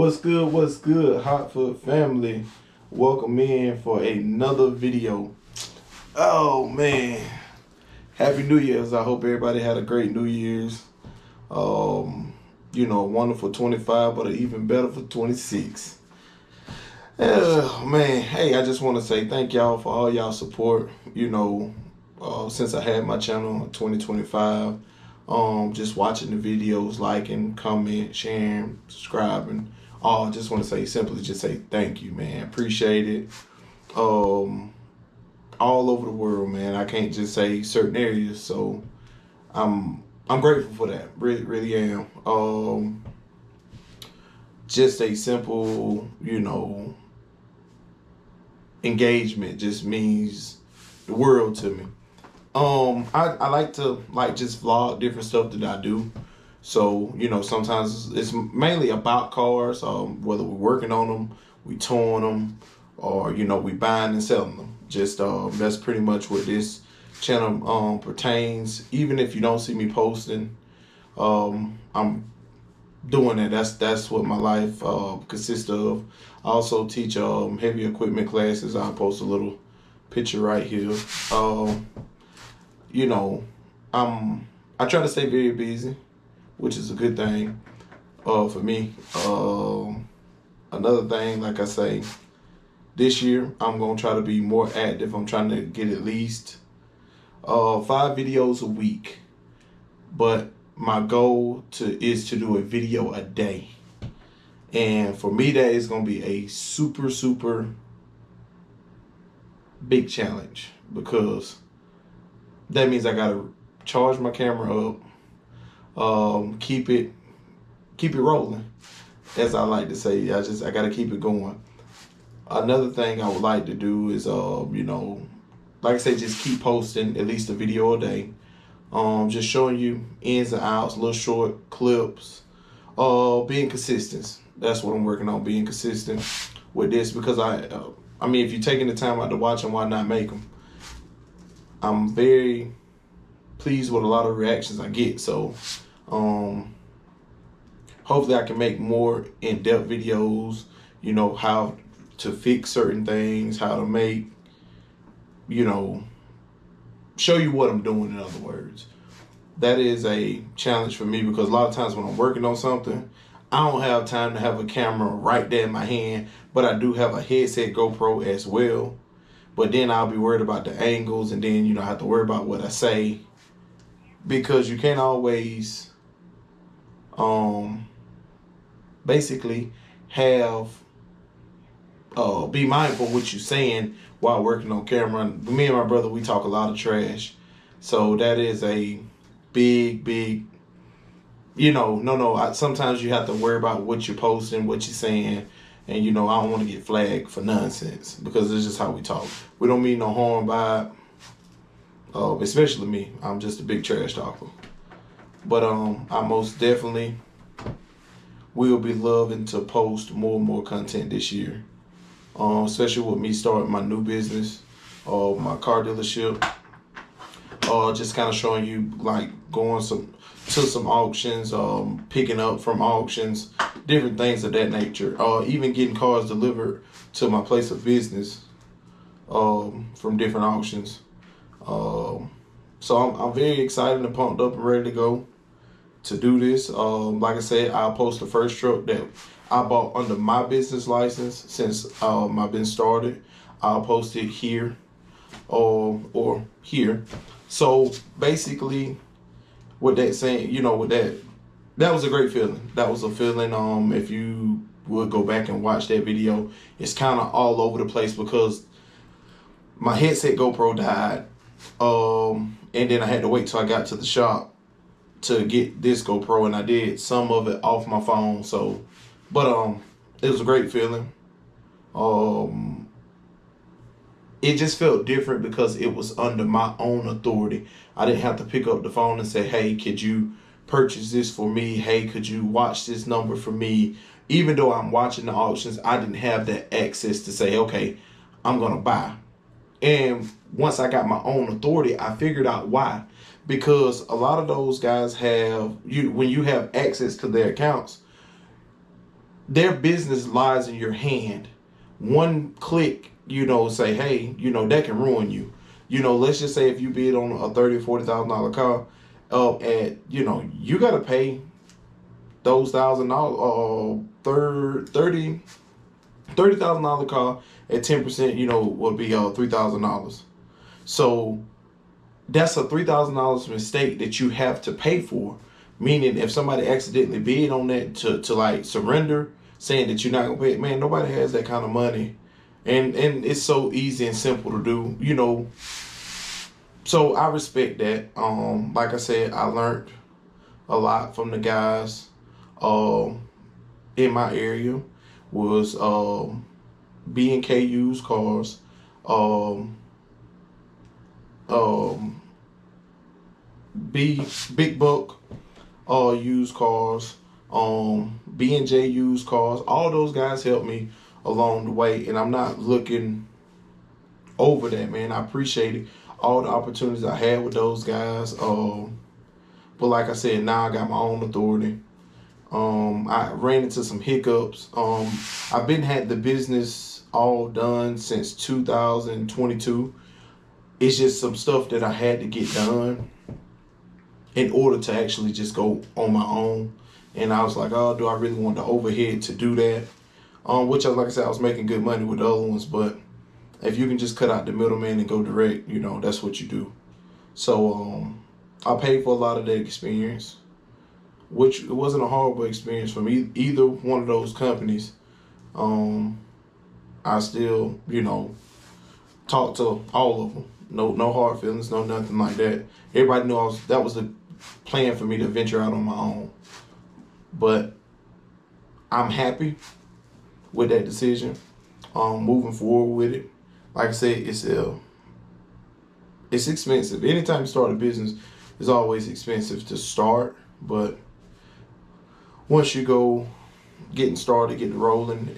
What's good, Hot Foot family? Welcome in for another video. Oh man, Happy New Year's. I hope everybody had a great New Year's. Wonderful 25, but even better for 26. Oh man, hey, I just want to say thank y'all for all y'all support. Since I had my channel in 2025, just watching the videos, liking, comment, sharing, subscribing. Just want to say thank you, man. Appreciate it. All over the world, man. I can't just say certain areas, so I'm grateful for that. Really, really am. Just a simple, engagement just means the world to me. I like to just vlog different stuff that I do. So, sometimes it's mainly about cars, whether we're working on them, we towing them, or, we buying and selling them. Just, that's pretty much what this channel, pertains. Even if you don't see me posting, I'm doing that. That's what my life, consists of. I also teach, heavy equipment classes. I'll post a little picture right here. I try to stay very busy, which is a good thing for me. Another thing, like I say, this year I'm going to try to be more active. I'm trying to get at least 5 videos a week, but my goal is to do a video a day. And for me, that is going to be a super, super big challenge, because that means I got to charge my camera up, keep it rolling, as I like to say. I got to keep it going. Another thing I would like to do is, like I say, just keep posting at least a video a day. Just showing you ins and outs, little short clips, being consistent. That's what I'm working on, being consistent with this, because I mean, if you're taking the time out to watch them, why not make them? I'm very pleased with a lot of reactions I get. So, hopefully I can make more in-depth videos, how to fix certain things, how to make, show you what I'm doing, in other words. That is a challenge for me, because a lot of times when I'm working on something, I don't have time to have a camera right there in my hand, but I do have a headset GoPro as well. But then I'll be worried about the angles, and then, I have to worry about what I say, because you can't always basically have be mindful of what you're saying while working on camera. Me and my brother, we talk a lot of trash, so that is a big sometimes you have to worry about what you're posting, what you're saying, and I don't want to get flagged for nonsense, because it's just how we talk. We don't mean no harm by it, especially me. I'm just a big trash talker. But I most definitely will be loving to post more and more content this year. Especially with me starting my new business, my car dealership. Just kind of showing you, like, going to some auctions, picking up from auctions, different things of that nature. Even getting cars delivered to my place of business from different auctions. So I'm very excited and pumped up and ready to go to do this. Like I said, I'll post the first truck that I bought under my business license since I've been started. I'll post it here or here. So basically, with that saying, that was a great feeling. That was a feeling. If you would go back and watch that video, it's kind of all over the place, because my headset GoPro died, and then I had to wait till I got to the shop to get this GoPro, and I did some of it off my phone. So, but it was a great feeling. It just felt different because it was under my own authority. I didn't have to pick up the phone and say, hey, could you purchase this for me? Hey, could you watch this number for me? Even though I'm watching the auctions, I didn't have that access to say, okay, I'm going to buy. And once I got my own authority, I figured out why. Because a lot of those guys when you have access to their accounts, their business lies in your hand. One click, say, hey, that can ruin you. Let's just say if you bid on a $30,000 or $40,000 car, you got to pay those $1,000, $30,000 car at 10%, would be $3,000. So that's a $3,000 mistake that you have to pay for. Meaning, if somebody accidentally bid on that to like surrender, saying that you're not gonna pay it, man, nobody has that kind of money, and it's so easy and simple to do, So I respect that. Like I said, I learned a lot from the guys, in my area, was B&K Used Cars, Big Buck Used Cars, B&J Used Cars. All those guys helped me along the way, and I'm not looking over that, man. I appreciate all the opportunities I had with those guys. But like I said, now I got my own authority. I ran into some hiccups. I've had the business all done since 2022. It's just some stuff that I had to get done in order to actually just go on my own. And I was like, oh, do I really want the overhead to do that? Which, like I said, I was making good money with the other ones. But if you can just cut out the middleman and go direct, that's what you do. So I paid for a lot of that experience, which it wasn't a horrible experience for me. Either one of those companies. I still, talk to all of them. No hard feelings, no nothing like that. Everybody knew that was the plan for me to venture out on my own. But I'm happy with that decision. Moving forward with it. Like I said, it's expensive. Anytime you start a business, it's always expensive to start. But once you go getting started, getting rolling,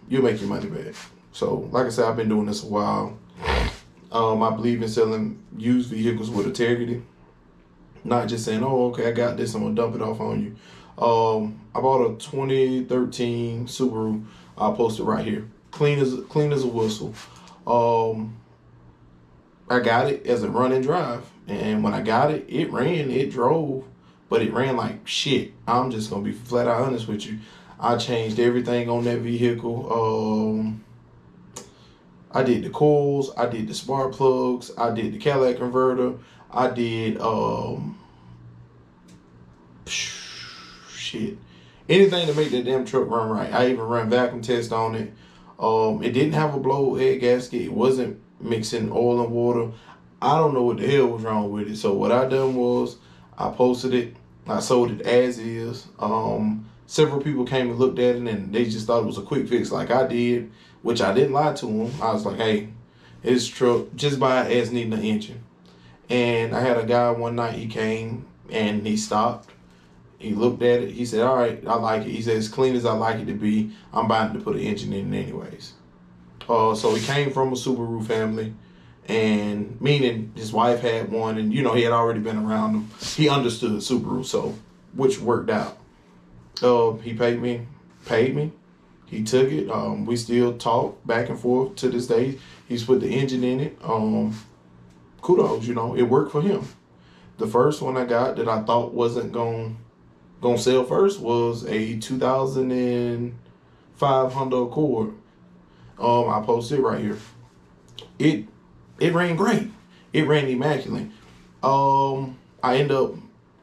you'll make your money back. So, like I said, I've been doing this a while. I believe in selling used vehicles with integrity. Not just saying, oh, okay, I got this, I'm going to dump it off on you. I bought a 2013 Subaru. I'll post it right here. Clean as a whistle. I got it as a run and drive. And when I got it, it ran, it drove, but it ran like shit. I'm just going to be flat out honest with you. I changed everything on that vehicle. I did the coils, I did the spark plugs, I did the catalytic converter, I did anything to make that damn truck run right. I even ran vacuum test on it. It didn't have a blow head gasket. It wasn't mixing oil and water. I don't know what the hell was wrong with it. So what I done was I posted it. I sold it as is. Several people came and looked at it, and they just thought it was a quick fix like I did, which I didn't lie to them. I was like, hey, it's truck, just buy it as needing an engine. And I had a guy one night, he came and he stopped. He looked at it. He said, all right, I like it. He said, as clean as I like it to be, I'm buying to put an engine in it anyways. So he came from a Subaru family, and meaning his wife had one, and he had already been around them. He understood Subaru, so which worked out. He paid me. He took it. We still talk back and forth to this day. He's put the engine in it. Kudos, it worked for him. The first one I got that I thought wasn't gonna sell first was a 2005 Honda Accord. I posted it right here. It ran great. It ran immaculate. I end up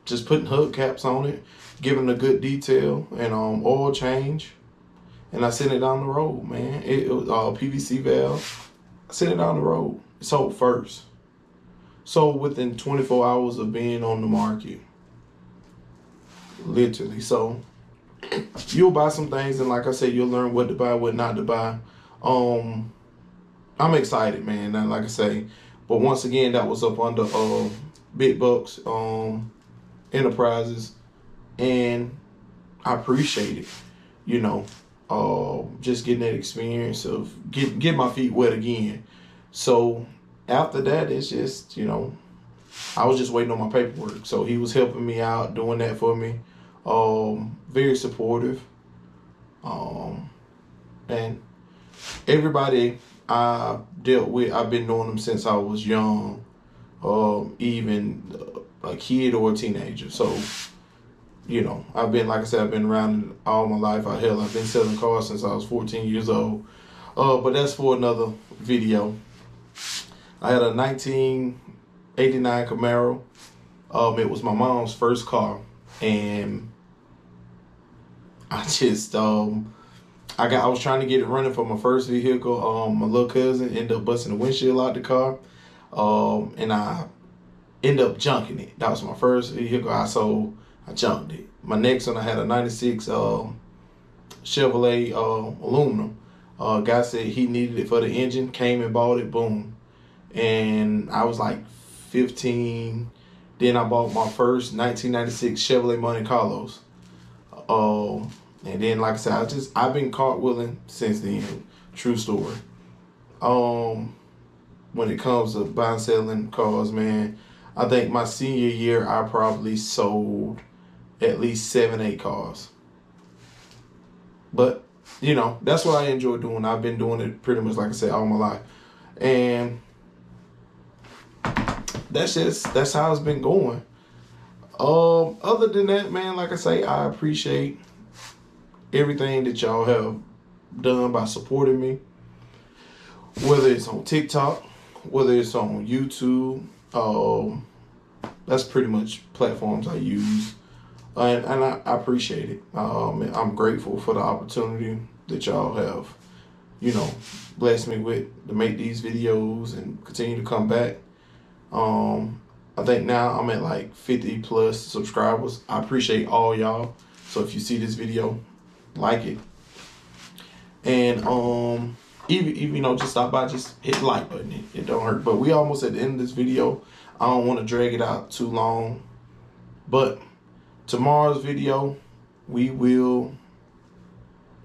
just putting hubcaps on it, giving it a good detail, and oil change. And I sent it down the road, man. It was PVC valve. I sent it down the road. It sold first. So within 24 hours of being on the market. Literally. So you'll buy some things, and like I said, you'll learn what to buy, what not to buy. I'm excited, man. And like I say, but once again, that was up under Big Bucks Enterprises, and I appreciate it. Just getting that experience of get my feet wet again. So after that, it's just, I was just waiting on my paperwork. So he was helping me out, doing that for me. Very supportive. And everybody I dealt with, I've been knowing them since I was young, even a kid or a teenager. So, you know, I've been, like I said, I've been around all my life. I've been selling cars since I was 14 years old. But that's for another video. I had a 1989 Camaro. It was my mom's first car, and I just I was trying to get it running for my first vehicle. My little cousin ended up busting the windshield out the car, and I ended up junking it. That was my first vehicle I sold. I junked it. My next one, I had a 96 Chevrolet aluminum. Guy said he needed it for the engine, came and bought it, boom. And I was like 15. Then I bought my first 1996 Chevrolet Monte Carlos. And then, like I said, I've been cartwheeling since then. True story. When it comes to buying, selling cars, man, I think my senior year, I probably sold at least 7-8 cars. But, you know, that's what I enjoy doing. I've been doing it pretty much, like I said, all my life. And that's how it's been going. Other than that, man, like I say, I appreciate everything that y'all have done by supporting me. Whether it's on TikTok, whether it's on YouTube, that's pretty much platforms I use. And I appreciate it. I'm grateful for the opportunity that y'all have, you know, blessed me with to make these videos and continue to come back. I think now I'm at like 50 plus subscribers. I appreciate all y'all. So if you see this video, like it. And even you know, just stop by, just hit the like button. It don't hurt. But we almost at the end of this video. I don't want to drag it out too long. But tomorrow's video, we don't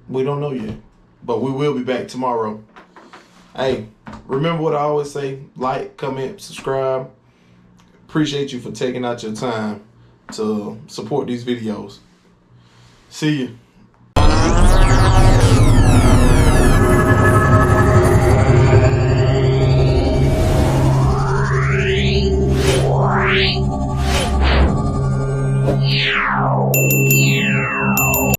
know yet, but we will be back tomorrow. Hey, remember what I always say: like, comment, subscribe. Appreciate you for taking out your time to support these videos. See you.